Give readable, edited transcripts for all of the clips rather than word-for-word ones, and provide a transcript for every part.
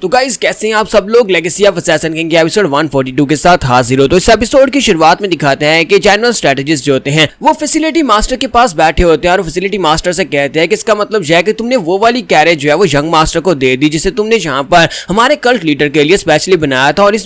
तो गाइस कैसे हैं आप सब लोग। लेगेसी ऑफ असैसिन किंग के एपिसोड 142 के साथ हाजिर हो। तो इस एपिसोड की शुरुआत में दिखाते हैं कि जनरल स्ट्रेटेजिस्ट जो होते हैं वो फैसिलिटी मास्टर के पास बैठे होते हैं और फैसिलिटी मास्टर से कहते हैं कि इसका मतलब यह है कि तुमने वो वाली कैरेज जो है वो यंग मास्टर को दे दी जिसे तुमने यहाँ पर हमारे कल्ट लीडर के लिए स्पेशली बनाया था और इस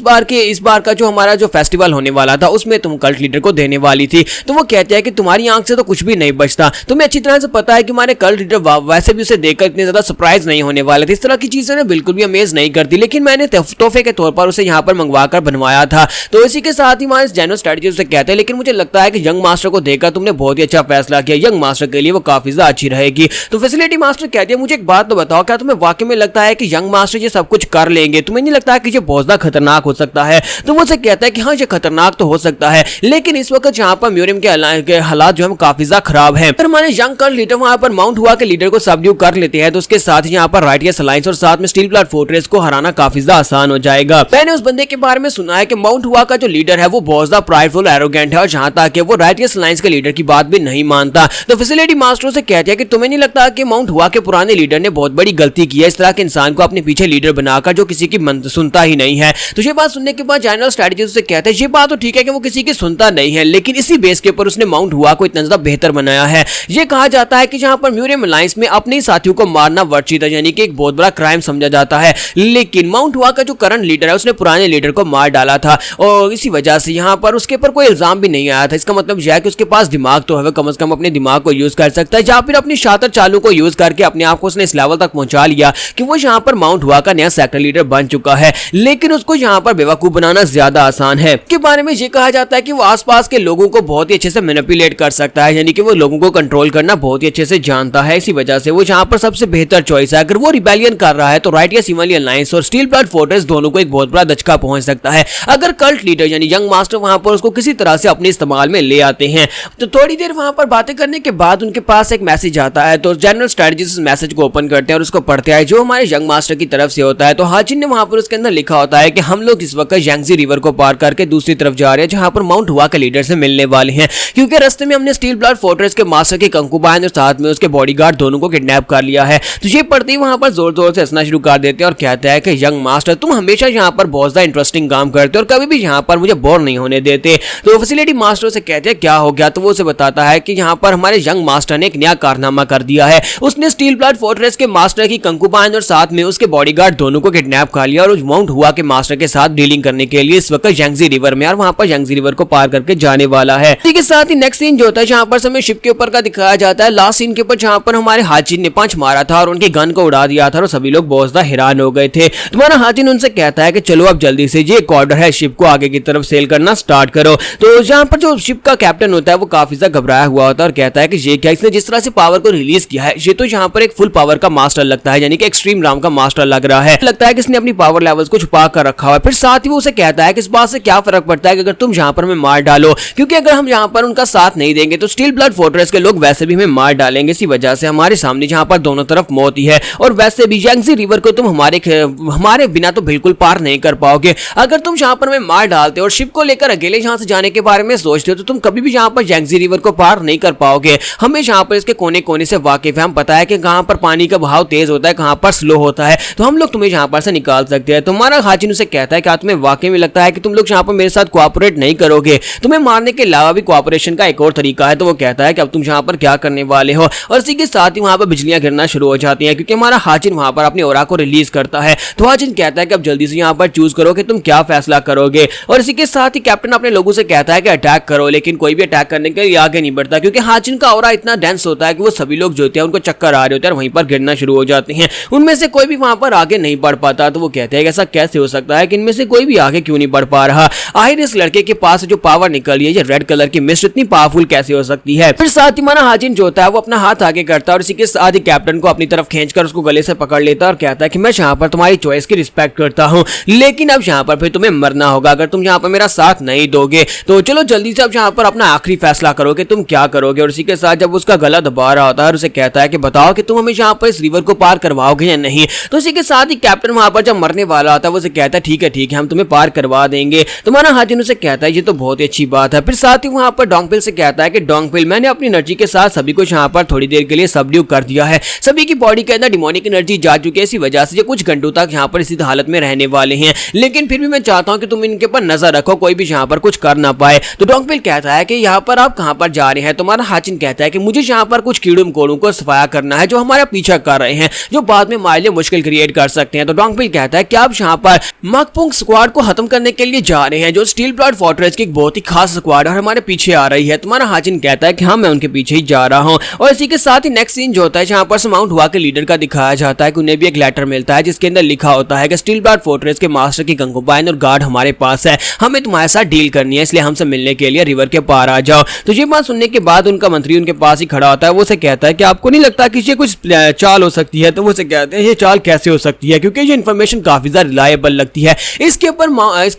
बार का जो हमारा जो फेस्टिवल होने वाला था उसमें तुम कल्ट लीडर को देने वाली थी। तो वो कहते हैं कि तुम्हारी आंख से तो कुछ भी नहीं बचता, तुम्हें अच्छी तरह से पता है कि हमारे कल्ट लीडर वैसे भी उसे देखकर इतने ज्यादा सरप्राइज नहीं होने वाले थे। इस तरह की चीजें ने बिल्कुल भी अमेज नहीं करती, लेकिन मैंने तोहफे के तौर पर उसे यहाँ पर मंगवाकर बनवाया था। तो इसी के साथ ही हमारे जनरल स्ट्रेटजी से कहते हैं लेकिन मुझे लगता है कि यंग मास्टर को देखकर तुमने बहुत ही अच्छा फैसला किया, यंग मास्टर के लिए वो काफी ज्यादा अच्छी रहेगी। तो फैसिलिटी मास्टर कहती है मुझे एक बात तो बताओ, क्या तुम्हें वाकई में लगता है कि यंग मास्टर ये सब कुछ कर लेंगे? तुम्हें नहीं लगता है कि ये बहुत ज्यादा खतरनाक हो सकता है? तो वो से कहता है कि हाँ ये खतरनाक तो हो सकता है, लेकिन इस वक्त यहाँ पर म्यूरियम के हालात जो है काफी ज्यादा खराब है। फिर हमारे यंग कल्ट लीडर वहां पर माउंट हुआ के लीडर को सबड्यू कर लेते हैं, तो उसके साथ ही यहाँ पर राइटियस अलायंस और साथ में स्टील ब्लड फोर्ट्रेस को हराना काफी ज्यादा आसान हो जाएगा। मैंने उस बंदे के बारे में सुना है कि माउंट हुआ का जो लीडर है वो बहुत ज्यादा प्राइडफुल एरोगेंट है और जहां तक कि वो राइटियस अलायंस के लीडर की बात भी नहीं मानता। तो फैसिलिटी मास्टर से कहते हैं कि तुम्हें नहीं लगता कि माउंट हुआ के पुराने लीडर ने बहुत बड़ी गलती की है इस तरह के इंसान को अपने पीछे लीडर बनाकर जो किसी की सुनता ही नहीं है? तो ये बात सुनने के बाद जनरल स्ट्रेटजी से कहते हैं ये बात तो ठीक है कि वो किसी की सुनता नहीं है, लेकिन इसी बेस के ऊपर उसने माउंट हुआ को इतना ज्यादा बेहतर बनाया है। ये कहा जाता है कि जहां पर म्यूरियम अलायंस में अपने ही साथियों को मारना वर्जित है, यानी कि एक बहुत बड़ा क्राइम समझा जाता है, लेकिन माउंट हुआ का जो करंट लीडर है उसने पुराने लीडर को मार डाला था और इसी वजह से यहाँ पर उसके ऊपर कोई इल्जाम भी नहीं आया था। इसका मतलब यह है कि उसके पास दिमाग तो है, कम से कम अपने दिमाग को यूज कर सकता है या फिर अपनी शातिर चालों को यूज करके अपने आप को उसने इस लेवल तक पहुंचा लिया कि वो यहाँ पर माउंट हुआ का नया सेक्टर लीडर बन चुका है, लेकिन उसको यहाँ पर बेवकूफ बनाना ज्यादा आसान है। इसके बारे में ये कहा जाता है कि वो आसपास के लोगों को बहुत ही अच्छे से मैनिपुलेट कर सकता है, यानी कि वो लोगों को कंट्रोल करना बहुत ही अच्छे से जानता है। इसी वजह से वो यहाँ पर सबसे बेहतर चॉइस है। अगर वो रिबेलियन कर रहा है तो राइटियस इवल अलायंस और स्टील ब्लड फोर्ट्रेस दोनों को एक बहुत बड़ा धचका पहुंच सकता है अगर कल्ट लीडर यानी यंग मास्टर वहां पर उसको किसी तरह से अपने इस्तेमाल में ले आते हैं। तो थोड़ी देर वहां पर बातें करने के बाद उनके पास एक मैसेज आता है, तो जनरल स्ट्रेटजिस्ट मैसेज को ओपन करते हैं और उसको पढ़ते हैं जो हमारे यंग मास्टर की तरफ से होता है। तो हाजिन ने वहां पर उसके अंदर लिखा होता है कि हम लोग इस वक्त यांगजी रिवर को पार करके दूसरी तरफ जा रहे हैं जहां पर माउंट हुआ के लीडर से मिलने वाले हैं, क्योंकि रास्ते में हमने स्टील ब्लड फोर्ट्रेस के मास्टर के कंकुबाइन और साथ में उसके बॉडीगार्ड दोनों को किडनैप कर लिया है। तो ये पढ़ते ही वहां पर जोर जोर से हंसना शुरू कर देते हैं और कहता है कि यंग मास्टर तुम हमेशा यहाँ पर बहुत ज्यादा इंटरेस्टिंग काम करते हो और कभी भी यहाँ पर मुझे बोर नहीं होने देते। तो फैसिलिटी मास्टर से कहते हैं क्या हो गया? तो वो उसे बताता है कि यहाँ पर हमारे यंग मास्टर ने एक नया कारनामा कर दिया है, उसने स्टील ब्लड फोर्ट्रेस के मास्टर की कंकुबाइन और साथ में उसके बॉडीगार्ड दोनों को किडनैप कर लिया और उस माउंट हुआ के मास्टर के साथ डीलिंग करने के लिए इस वक्त यांगजी रिवर में और वहां पर यांगजी रिवर को पार करके जाने वाला है। इसी के साथ ही नेक्स्ट सीन जो होता है जहां पर समय शिप के ऊपर का दिखाया जाता है, लास्ट सीन के ऊपर जहां पर हमारे हाजिन ने पंच मारा था और उनके गन को उड़ा दिया था और सभी लोग बहुत ज्यादा हैरान हो गए थे। तुम्हारा हाजिन उनसे कहता है कि चलो अब जल्दी से ये एक ऑर्डर है, शिप को आगे की तरफ सेल करना स्टार्ट करो। तो यहाँ पर जो शिप का कैप्टन होता है वो काफी ज्यादा घबराया हुआ होता है और कहता है कि ये क्या, इसने जिस तरह से पावर को रिलीज किया है ये तो यहाँ पर एक फुल पावर का मास्टर लगता है, यानी कि एक्सट्रीम राम का मास्टर लग रहा है। लगता है कि इसने अपनी पावर लेवल्स को छुपा कर रखा हुआ है। फिर साथ ही वो उसे कहता है कि इस बात से क्या फर्क पड़ता है कि अगर तुम यहाँ पर हमें मार डालो, क्योंकि अगर हम यहाँ पर उनका साथ नहीं देंगे तो स्टील ब्लड फोर्ट्रेस के लोग वैसे भी हमें मार डालेंगे। इसी वजह से हमारे सामने जहाँ पर दोनों तरफ मौत ही है और वैसे भी यांगजी रिवर को तुम हमारे बिना तो बिल्कुल पार नहीं कर पाओगे। अगर तुम यहाँ पर हमें मार डालते हो और शिप को लेकर अकेले यहाँ से जाने के बारे में सोचते हो तो तुम कभी भी यहाँ पर यांगजी रिवर को पार नहीं कर पाओगे। हमें यहाँ पर इसके कोने कोने से वाकिफ है, हम पता है कि कहाँ पर पानी का बहाव तेज होता है, कहाँ पर स्लो होता है, तो हम लोग तुम्हें यहाँ पर से निकाल सकते हैं। तुम्हारा हाजिन उसे कहता है कि तुम्हें वाकई में लगता है कि तुम लोग यहाँ पर मेरे साथ कोऑपरेट नहीं करोगे, तुम्हें मारने के अलावा भी कोऑपरेशन का एक और तरीका है। तो वो कहता है कि अब तुम यहाँ पर क्या करने वाले हो, और इसी के साथ ही वहाँ पर बिजलियां गिरना शुरू हो जाती है क्योंकि हमारा हाजिन वहाँ पर अपनी ओरा को रिलीज करता है। तो हाजिन कहता है कि अब जल्दी से यहाँ पर चूज करो कि तुम क्या फैसला करोगे, और इसी के साथ ही कैप्टन अपने लोगों से कहता है कि अटैक करो, लेकिन कोई भी अटैक करने के लिए आगे नहीं बढ़ता क्योंकि हाजिन का ऑरा इतना डेंस होता है कि वो सभी लोग जो होते हैं उनको चक्कर आ रहे होते हैं और वहीं पर गिरना शुरू हो जाते हैं। उनमें से कोई भी वहां पर आगे नहीं बढ़ पाता। तो वो कहते हैं कि ऐसा कैसे हो सकता है कि इनमें से कोई भी आगे क्यों नहीं बढ़ पा रहा? आखिर इस लड़के के पास जो पावर निकली है, ये रेड कलर की मिस्ट इतनी पावरफुल कैसे हो सकती है? फिर साथ ही हमारा हाजिन जो होता है वो अपना हाथ आगे करता है और इसी के साथ ही कैप्टन को अपनी तरफ खींचकर उसको गले से पकड़ लेता है और कहता है कि मैं यहाँ पर तुम्हारी चॉइस की रिस्पेक्ट करता हूँ, लेकिन अब यहाँ पर फिर तुम्हें मरना होगा अगर तुम यहाँ पर मेरा साथ नहीं दोगे। तो चलो जल्दी से अब यहाँ पर अपना आखिरी फैसला करो कि तुम क्या करोगे। और इसी के साथ जब उसका गला दबा रहा होता है और उसे कहता है कि बताओ कि तुम हमें यहाँ पर इस रिवर को पार करवाओगे या नहीं। तो इसी के साथ ही कैप्टन वहां पर जब मरने वाला होता है वो उसे कहता है ठीक है हम तुम्हें पार करवा देंगे। तुम्हारा हाजिन उसे कहता है ये तो बहुत ही अच्छी बात है। फिर साथ ही वहां पर डोंगपिल से कहता है कि डोंगपिल मैंने अपनी एनर्जी के साथ सभी को यहाँ पर थोड़ी देर के लिए सबड्यू कर दिया है, सभी की बॉडी के अंदर डिमोनिक एनर्जी जा चुकी है, इसी वजह से कुछ घंटे एंड तक यहाँ पर इसी हालत में रहने वाले हैं, लेकिन फिर भी मैं चाहता हूँ कि तुम इनके पर नजर रखो, कोई भी यहाँ पर कुछ कर ना पाए। तो डोंकबिल कहता है कि यहाँ पर आप कहाँ पर जा रहे हैं। तुम्हारा हाचिन कहता है कि मुझे यहाँ पर कुछ कीड़ों मकोड़ों को सफाया करना है जो हमारा पीछा कर रहे हैं, जो बाद में हमारे लिए मुश्किल क्रिएट कर सकते हैं। तो डोंकबिल कहता है कि आप यहाँ पर मकपुंग स्क्वाड को खत्म करने के लिए जा रहे हैं, जो स्टील ब्लड फोर्ट्रेस की एक बहुत ही खास स्क्वाड और हमारे पीछे आ रही है। तुम्हारा हाचिन कहता है कि हाँ, मैं उनके पीछे ही जा रहा हूँ। और इसी के साथ ही नेक्स्ट सीन जो होता है जहाँ पर माउंट हुआ के लीडर का दिखाया जाता है कि उन्हें भी एक लेटर मिलता है जिसके अंदर लिखा होता है कि स्टील ब्लड फोर्ट्रेस के मास्टर की कंकुबाइन और गार्ड हमारे पास है, हमें तुम्हारे साथ डील करनी है, इसलिए हमसे मिलने के लिए रिवर के पार आ जाओ। तो ये बात सुनने के बाद उनका मंत्री उनके पास ही खड़ा होता है। वो उसे कहता है कि आपको नहीं लगता कि ये कुछ चाल हो सकती है? तो वो उसे कहते हैं ये चाल कैसे हो सकती है, क्योंकि ये इन्फॉर्मेशन काफी ज्यादा रिलायबल लगती है। इसके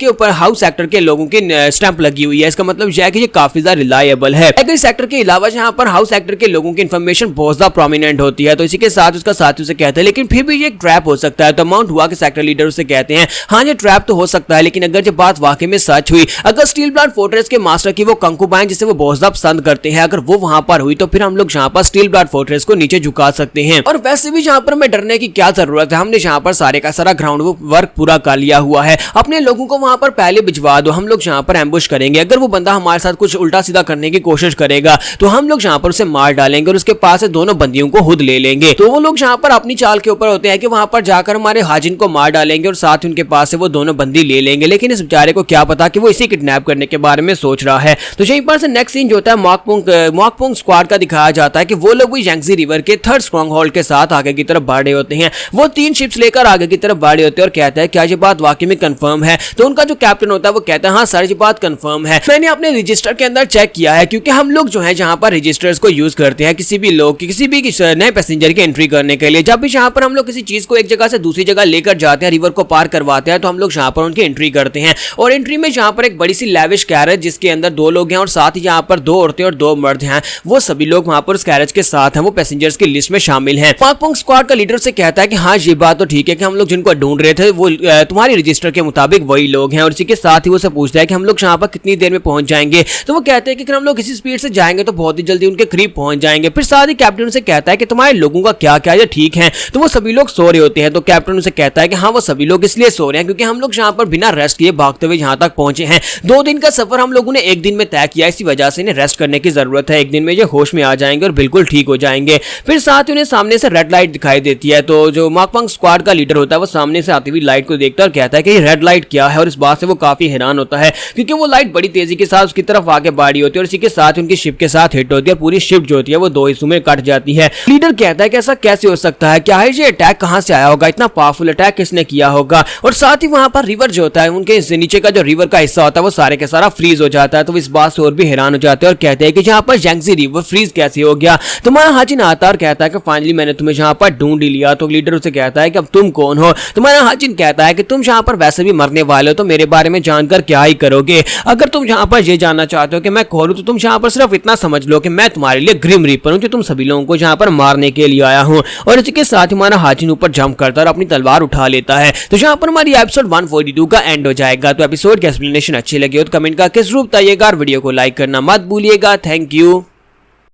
ऊपर हाउस सेक्टर के लोगों की स्टैंप लगी हुई है, इसका मतलब यह है कि ये काफी ज्यादा रिलायबल है। एग्री सेक्टर के अलावा यहाँ पर हाउस सेक्टर के लोगों की इन्फॉर्मेशन बहुत ज्यादा प्रोमिनेंट होती है। तो इसी के साथ उसका साथी उसे कहता है लेकिन फिर भी ये एक ट्रैप हो सकता है। तो माउंट हुआ के सेक्टर लीडर उसे कहते हैं हाँ, ये ट्रैप तो हो सकता है, लेकिन अगर ये बात वाकई में सच हुई, अगर स्टील ब्लड फोर्ट्रेस के मास्टर की वो कंकुबाइन जिसे वो बहुत ज्यादा पसंद करते हैं, अगर वो वहां पर हुई, तो फिर हम लोग यहाँ पर स्टील ब्लड फोर्ट्रेस को नीचे झुका सकते हैं। और वैसे भी यहाँ पर हमें डरने की क्या जरूरत है, हमने यहाँ पर सारे का सारा ग्राउंड वर्क पूरा कर लिया हुआ है। अपने लोगों को वहां पर पहले भिजवा दो, हम लोग यहाँ पर एम्बुश करेंगे। अगर वो बंदा हमारे साथ कुछ उल्टा सीधा करने की कोशिश करेगा तो हम लोग यहाँ पर उसे मार डालेंगे और उसके पास से दोनों बंदियों को खुद ले लेंगे। तो वो लोग यहाँ पर अपनी चाल के ऊपर होते हैं कि वहां पर जाकर हमारे हाजिन को मार डालेंगे और साथ ही उनके पास से वो दोनों बंदी ले लेंगे। लेकिन इस बेचारे को क्या पता कि वो इसी किडनैप करने के बारे में सोच रहा है। तो यहीं पर से नेक्स्ट सीन जो होता है मॉकपुंग स्क्वाड का दिखाया जाता है कि वो लोग भी यांगजी रिवर के थर्ड स्ट्रॉन्ग होल्ड के साथ आगे की तरफ बढ़ रहे होते हैं। वो 3 शिप्स लेकर आगे की तरफ बढ़ रहे होते हैं और कहता है क्या ये बात वाकई में कंफर्म है? तो उनका जो कैप्टन होता है वो कहता है हाँ सर, ये बात कंफर्म है, मैंने अपने रजिस्टर के अंदर चेक किया है, क्योंकि हम लोग जो है जहां पर रजिस्टर्स को यूज करते हैं किसी भी लोग की किसी भी नए पैसेंजर की एंट्री करने के लिए। जब भी यहाँ पर हम लोग किसी चीज को एक जगह से दूसरी जगह लेकर जाते हैं, रिवर को पार करवाते हैं, तो हम लोग यहाँ पर उनकी एंट्री करते हैं। और एंट्री में यहाँ पर एक बड़ी सी लैविश कैरेज जिसके अंदर 2 लोग हैं और साथ ही यहाँ पर 2 औरतें और 2 मर्द हैं, वो सभी लोग वहां पर उस कैरेज के साथ हैं, वो पैसेंजर्स की लिस्ट में शामिल हैं। मॉकपुंग स्क्वाड का लीडर से कहता है कि हाँ, ये बात तो ठीक है कि हम लोग जिनको ढूंढ रहे थे वो तुम्हारी रजिस्टर के मुताबिक वही लोग हैं। और इसी के साथ ही वो से पूछता है कि हम लोग यहाँ पर कितनी देर में पहुंच जाएंगे? तो वो कहते हैं कि अगर हम लोग इसी स्पीड से जाएंगे तो बहुत ही जल्दी उनके करीब पहुंच जाएंगे। फिर साथ ही कैप्टन से कहता है कि तुम्हारे लोगों का क्या क्या है, ठीक है? तो वो सभी लोग सो रहे होते हैं। तो कैप्टन उसे कहता है कि हाँ, वो सभी लोग इसलिए सो रहे हैं क्योंकि हम लोग यहाँ पर बिना रेस्ट किए भागते हुए यहाँ तक पहुंचे हैं। 2 दिन का सफर हम लोगों ने 1 दिन में तय किया, इसी वजह से इन्हें रेस्ट करने की जरूरत है। 1 दिन में ये होश में आ जाएंगे और बिल्कुल ठीक हो जाएंगे। फिर साथ ही उन्हें सामने से रेड लाइट दिखाई देती है। तो जो मॉकपुंग स्क्वाड का लीडर होता है वो सामने से आती हुई लाइट को देखता है और कहता है कि ये रेड लाइट क्या है। और इस बात से वो काफी हैरान होता है क्योंकि वो लाइट बड़ी तेजी के साथ उसकी तरफ आगे बढ़ी होती है और इसी के साथ उनकी शिप के साथ हिट होती है। पूरी शिप जो होती है वो 2 हिस्सों में कट जाती है। लीडर कहता है कि ऐसा कैसे हो सकता है, क्या है ये अटैक कहां से आया होगा, इतना पावरफुल अटैक किसने किया होगा? और साथ ही वहां पर रिवर जो होता है, उनके नीचे का जो रिवर का हिस्सा होता है वो सारे के सारा फ्रीज हो जाता है। तो इस बात से और भी हैरान हो जाते हैं और कहते हैं कि यहाँ पर यांगजी रिवर फ्रीज कैसे हो गया? तुम्हारा हाजिन आता और कहता है कि फाइनली मैंने तुम्हें यहाँ पर ढूंढ ही लिया। तो लीडर उसे कहता है कि अब तुम कौन हो? तुम्हारा हाजिन कहता है कि तुम यहाँ पर वैसे भी मरने वाले हो, तो मेरे बारे में जानकर क्या ही करोगे? अगर तुम यहाँ पर ये जानना चाहते हो कि मैं कौन हूं, तो तुम यहाँ पर सिर्फ इतना समझ लो कि मैं तुम्हारे लिए ग्रिम रीपर हूं, जो तुम सभी लोगों को यहाँ पर मारने के लिए आया हूं। और इसी के साथ हमारा हाजिन ऊपर जंप करता है और अपनी तलवार उठा लेता है। तो यहाँ पर हमारी एपिसोड 142 का एंड हो जाएगा। तो एपिसोड की एक्सप्लेनेशन अच्छी लगी हो तो कमेंट करके जरूर बताइएगा और वीडियो को लाइक करना मत भूलिएगा। Thank you.